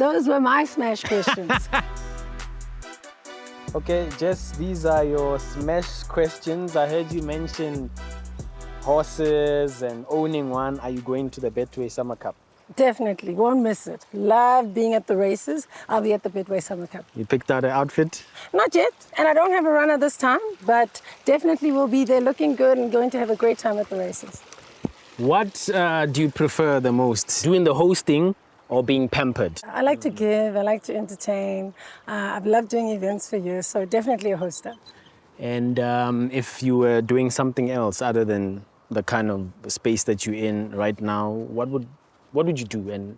Those were my smash questions. Okay, Jess, these are your smash questions. I heard you mention horses and owning one. Are you going to the Betway Summer Cup? Definitely, won't miss it. Love being at the races. I'll be at the Betway Summer Cup. You picked out an outfit? Not yet, and I don't have a runner this time, but definitely will be there looking good and going to have a great time at the races. What do you prefer the most, doing the hosting or being pampered? I like to give, I like to entertain. I've loved doing events for years, so definitely a hoster. And if you were doing something else other than the kind of space that you're in right now, what would you do? And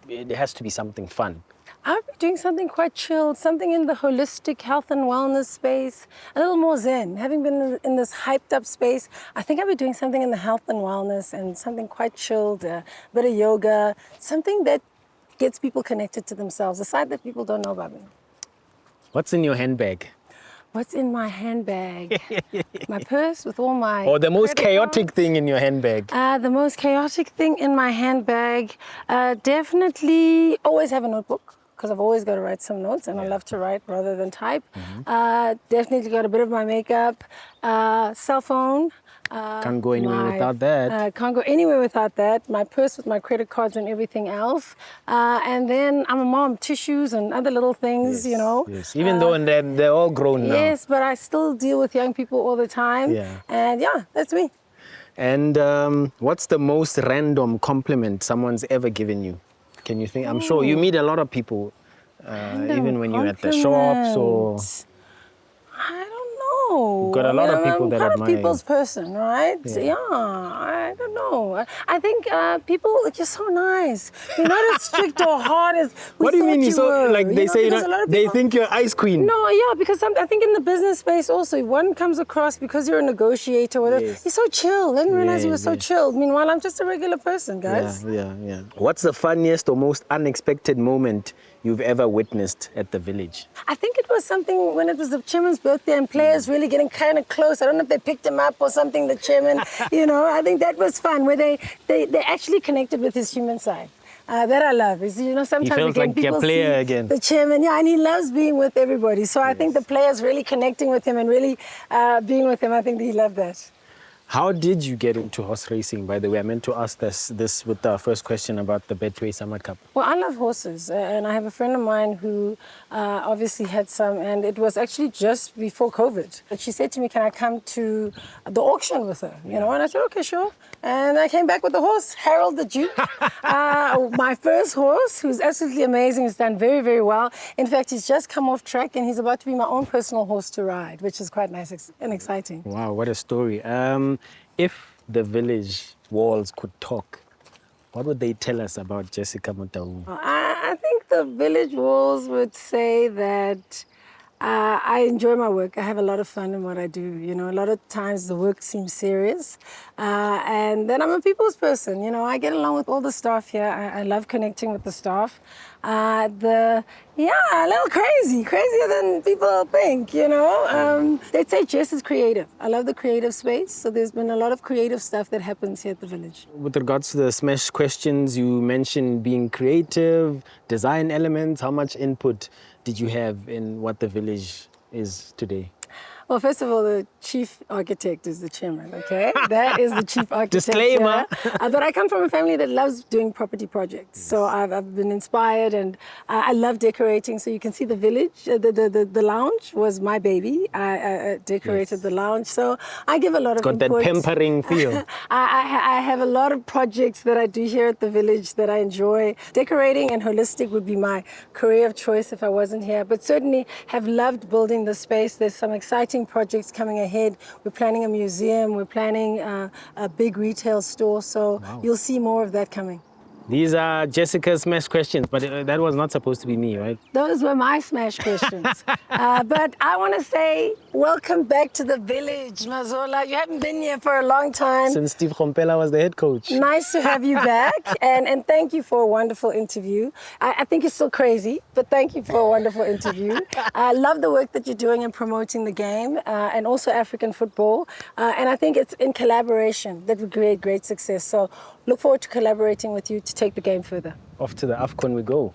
it has to be something fun. I'll be doing something quite chilled, something in the holistic health and wellness space, a little more zen. Having been in this hyped up space, I think I'll be doing something in the health and wellness and something quite chilled, a bit of yoga, something that gets people connected to themselves, a side that people don't know about me. What's in your handbag? What's in my handbag? My purse with all my... Or the most chaotic cards. thing in your handbag? The most chaotic thing in my handbag, definitely always have a notebook, because I've always got to write some notes, and I love to write rather than type. Definitely got a bit of my makeup, cell phone. Can't go anywhere without that. Can't go anywhere without that. My purse with my credit cards and everything else. And then I'm a mom, tissues and other little things, you know. Yes, even though they're all grown now. Yes, but I still deal with young people all the time. Yeah. And yeah, that's me. And what's the most random compliment someone's ever given you? Can you think? I'm sure you meet a lot of people, even when you're at the shops or... I don't know. You've got a lot of people that admire you. I'm quite a people's person, right? Yeah, I don't know. I think people are just so nice. You're not as strict or hard as we What do you mean you're so, were, like they say, because a lot of they people- think you're ice queen? No, yeah, because I think in the business space also, one comes across because you're a negotiator, whatever, Yes. you're so chill. I didn't realize you were Yes, so yes. chilled. Meanwhile, I'm just a regular person, guys. Yeah. What's the funniest or most unexpected moment you've ever witnessed at the village? I think it was something when it was the chairman's birthday and players really getting kind of close. I don't know if they picked him up or something, the chairman, you know, I think that was fun where they actually connected with his human side. That I love. Is, you know, sometimes He feels again, like a people player see again. the chairman, yeah, and he loves being with everybody. So I think the players really connecting with him and really being with him, I think he loved that. How did you get into horse racing, by the way? I meant to ask this with our first question about the Betway Summer Cup. Well, I love horses, and I have a friend of mine who obviously had some, and it was actually just before COVID. But she said to me, can I come to the auction with her? You know, and I said, okay, sure. And I came back with the horse, Harold the Duke, my first horse, who's absolutely amazing. He's done very, very well. In fact, he's just come off track, and he's about to be my own personal horse to ride, which is quite nice and exciting. Wow, what a story. If the village walls could talk, what would they tell us about Jessica Motaung? I think the village walls would say that I enjoy my work. I have a lot of fun in what I do. You know, a lot of times the work seems serious. And then I'm a people's person. You know, I get along with all the staff here. I love connecting with the staff. A little crazier than people think, you know. They'd say Jess is creative. I love the creative space. So there's been a lot of creative stuff that happens here at the village. With regards to the smash questions, you mentioned being creative, design elements. How much input did you have in what the village is today? Well, first of all, the chief architect is the chairman, okay? That is the chief architect. Disclaimer. Yeah. But I come from a family that loves doing property projects. So I've been inspired, and I love decorating. So you can see the village, the lounge was my baby. I decorated the lounge. So I give a lot of Got input. that pampering feel. I have a lot of projects that I do here at the village that I enjoy. Decorating and holistic would be my career of choice if I wasn't here. But certainly have loved building the space. There's some exciting projects coming ahead. We're planning a museum. We're planning a big retail store. So you'll see more of that coming. These are Jessica's smash questions, but that was not supposed to be me, right? Those were my smash questions. But I want to say, welcome back to the village, Mazola. You haven't been here for a long time. Since Steve Kompela was the head coach. Nice to have you back, and thank you for a wonderful interview. I think you're still crazy, but thank you for a wonderful interview. I love the work that you're doing in promoting the game and also African football. And I think it's in collaboration that we create great success. So look forward to collaborating with you to take the game further. Off to the AFCON we go.